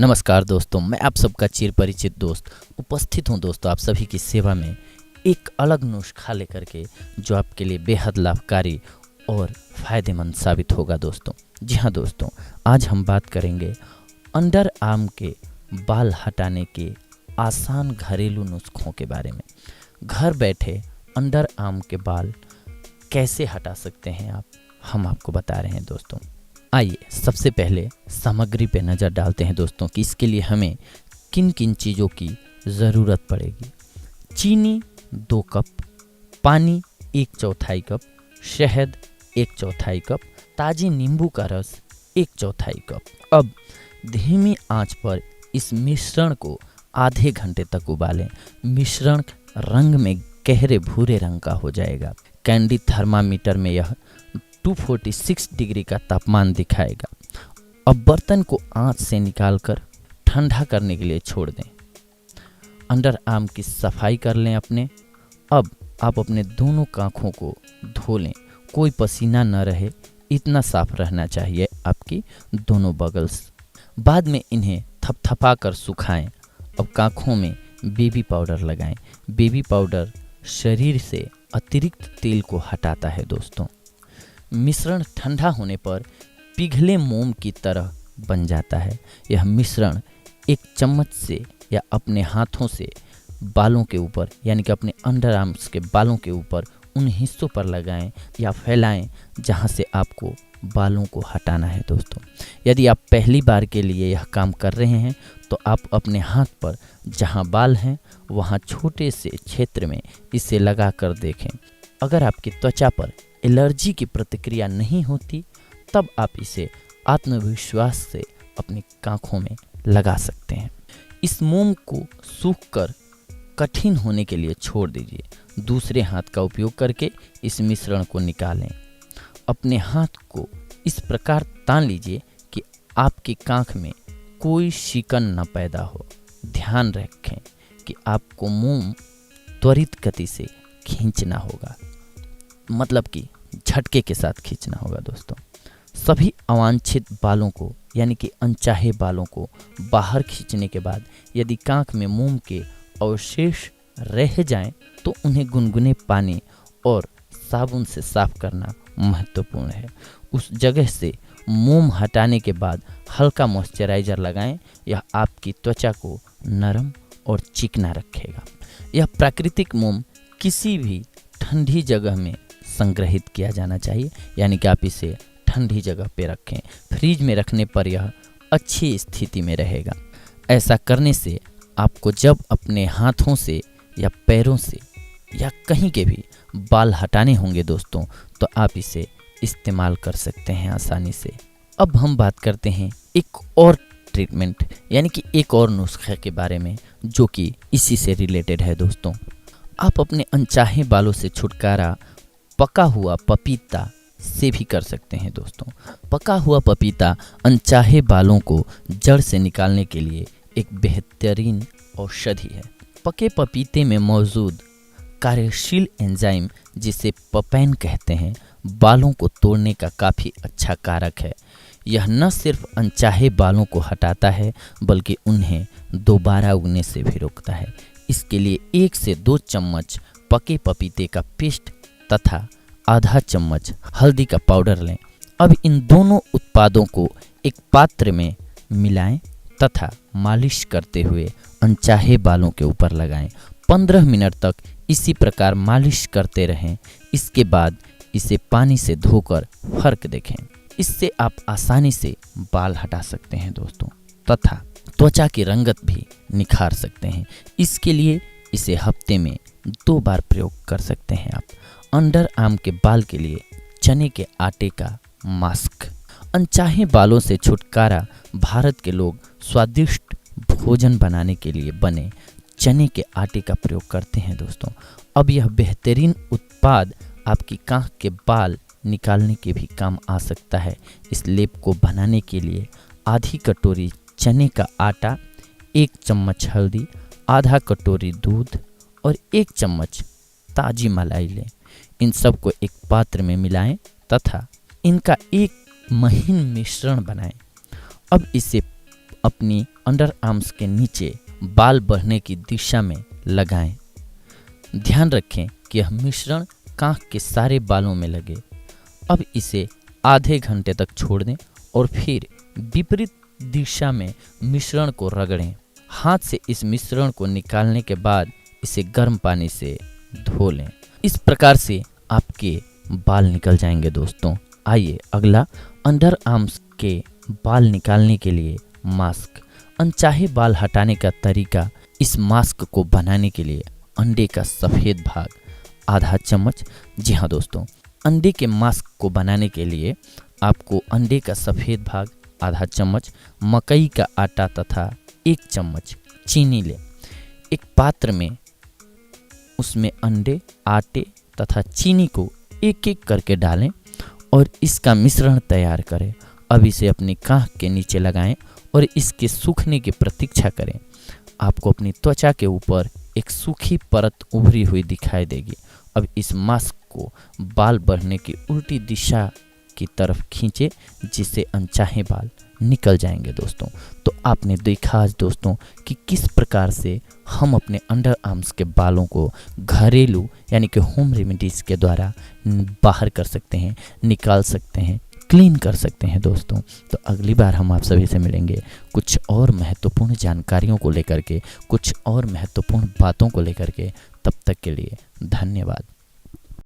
नमस्कार दोस्तों, मैं आप सबका चिर परिचित दोस्त उपस्थित हूं दोस्तों आप सभी की सेवा में एक अलग नुस्खा लेकर के जो आपके लिए बेहद लाभकारी और फ़ायदेमंद साबित होगा दोस्तों। जी हाँ दोस्तों, आज हम बात करेंगे अंडर आर्म के बाल हटाने के आसान घरेलू नुस्खों के बारे में। घर बैठे अंडर आर्म के बाल कैसे हटा सकते हैं हम आपको बता रहे हैं दोस्तों। आइए सबसे पहले सामग्री पे नज़र डालते हैं दोस्तों कि इसके लिए हमें किन किन चीज़ों की ज़रूरत पड़ेगी। चीनी 2 कप, पानी 1/4 कप, शहद 1/4 कप, ताज़ी नींबू का रस 1/4 कप। अब धीमी आंच पर इस मिश्रण को आधे घंटे तक उबालें। मिश्रण रंग में गहरे भूरे रंग का हो जाएगा। कैंडी थर्मामीटर में यह 246 डिग्री का तापमान दिखाएगा। अब बर्तन को आंच से निकालकर ठंडा करने के लिए छोड़ दें। अंडर आर्म की सफाई कर लें अपने। अब आप अपने दोनों कांखों को धो लें, कोई पसीना न रहे, इतना साफ रहना चाहिए आपकी दोनों बगल्स। बाद में इन्हें थपथपा कर सुखाएं। अब कांखों में बेबी पाउडर लगाएं। बेबी पाउडर शरीर से अतिरिक्त तेल को हटाता है दोस्तों। मिश्रण ठंडा होने पर पिघले मोम की तरह बन जाता है। यह मिश्रण एक चम्मच से या अपने हाथों से बालों के ऊपर यानी कि अपने अंडर आर्म्स के बालों के ऊपर उन हिस्सों पर लगाएं या फैलाएं जहां से आपको बालों को हटाना है दोस्तों। यदि आप पहली बार के लिए यह काम कर रहे हैं तो आप अपने हाथ पर जहां बाल हैं वहां छोटे से क्षेत्र में इसे लगा कर देखें। अगर आपकी त्वचा पर एलर्जी की प्रतिक्रिया नहीं होती तब आप इसे आत्मविश्वास से अपनी कांखों में लगा सकते हैं। इस मोम को सूखकर कठिन होने के लिए छोड़ दीजिए। दूसरे हाथ का उपयोग करके इस मिश्रण को निकालें। अपने हाथ को इस प्रकार तान लीजिए कि आपकी कांख में कोई शिकन न पैदा हो। ध्यान रखें कि आपको मोम त्वरित गति से खींचना होगा, मतलब कि झटके के साथ खींचना होगा दोस्तों। सभी अवांछित बालों को यानी कि अनचाहे बालों को बाहर खींचने के बाद यदि कांख में मोम के अवशेष रह जाएं तो उन्हें गुनगुने पानी और साबुन से साफ करना महत्वपूर्ण है। उस जगह से मोम हटाने के बाद हल्का मॉइस्चराइज़र लगाएं। यह आपकी त्वचा को नरम और चिकना रखेगा। यह प्राकृतिक मोम किसी भी ठंडी जगह में संग्रहित किया जाना चाहिए, यानी कि आप इसे ठंडी जगह पे रखें। फ्रिज में रखने पर यह अच्छी स्थिति में रहेगा। ऐसा करने से आपको जब अपने हाथों से या पैरों से या कहीं के भी बाल हटाने होंगे दोस्तों तो आप इसे इस्तेमाल कर सकते हैं आसानी से। अब हम बात करते हैं एक और ट्रीटमेंट यानी कि एक और नुस्खे के बारे में जो कि इसी से रिलेटेड है दोस्तों। आप अपने अनचाहे बालों से छुटकारा पका हुआ पपीता से भी कर सकते हैं दोस्तों। पका हुआ पपीता अनचाहे बालों को जड़ से निकालने के लिए एक बेहतरीन औषधि है। पके पपीते में मौजूद कार्यशील एंजाइम जिसे पपैन कहते हैं बालों को तोड़ने का काफ़ी अच्छा कारक है। यह न सिर्फ अनचाहे बालों को हटाता है बल्कि उन्हें दोबारा उगने से भी रोकता है। इसके लिए 1 से 2 चम्मच पके पपीते का पेस्ट तथा आधा चम्मच हल्दी का पाउडर लें। अब इन दोनों उत्पादों को एक पात्र में मिलाएं तथा मालिश करते हुए अनचाहे बालों के ऊपर लगाएं। 15 मिनट तक इसी प्रकार मालिश करते रहें। इसके बाद इसे पानी से धोकर फर्क देखें। इससे आप आसानी से बाल हटा सकते हैं दोस्तों तथा त्वचा की रंगत भी निखार सकते हैं। इसके लिए इसे हफ्ते में 2 बार प्रयोग कर सकते हैं आप। अंडर आर्म के बाल के लिए चने के आटे का मास्क। अनचाहे बालों से छुटकारा भारत के लोग स्वादिष्ट भोजन बनाने के लिए बने चने के आटे का प्रयोग करते हैं दोस्तों। अब यह बेहतरीन उत्पाद आपकी कांख के बाल निकालने के भी काम आ सकता है। इस लेप को बनाने के लिए आधी कटोरी चने का आटा, 1 चम्मच हल्दी, आधा कटोरी दूध और 1 चम्मच ताज़ी मलाई लें। इन सब को एक पात्र में मिलाएं तथा इनका एक महीन मिश्रण बनाएं। अब इसे अपनी अंडर आर्म्स के नीचे बाल बढ़ने की दिशा में लगाएं। ध्यान रखें कि यह मिश्रण कांख के सारे बालों में लगे। अब इसे आधे घंटे तक छोड़ दें और फिर विपरीत दिशा में मिश्रण को रगड़ें। हाथ से इस मिश्रण को निकालने के बाद इसे गर्म पानी से धो लें। इस प्रकार से आपके बाल निकल जाएंगे दोस्तों। आइए अगला, अंडर आर्म्स के बाल निकालने के लिए मास्क। अनचाहे बाल हटाने का तरीका। इस मास्क को बनाने के लिए अंडे का सफ़ेद भाग आधा चम्मच, जी हाँ दोस्तों, अंडे के मास्क को बनाने के लिए आपको अंडे का सफ़ेद भाग आधा चम्मच, मकई का आटा तथा 1 चम्मच चीनी लें। एक पात्र में उसमें अंडे, आटे तथा चीनी को एक एक करके डालें और इसका मिश्रण तैयार करें। अब इसे अपनी कांख के नीचे लगाएं और इसके सूखने की प्रतीक्षा करें। आपको अपनी त्वचा के ऊपर एक सूखी परत उभरी हुई दिखाई देगी। अब इस मास्क को बाल बढ़ने की उल्टी दिशा की तरफ खींचे, जिससे अनचाहे बाल निकल जाएंगे दोस्तों। तो आपने देखा आज दोस्तों कि किस प्रकार से हम अपने अंडर आर्म्स के बालों को घरेलू यानी कि होम रेमेडीज़ के द्वारा बाहर कर सकते हैं, निकाल सकते हैं, क्लीन कर सकते हैं दोस्तों। तो अगली बार हम आप सभी से मिलेंगे कुछ और महत्वपूर्ण जानकारियों को लेकर के, कुछ और महत्वपूर्ण बातों को लेकर के। तब तक के लिए धन्यवाद।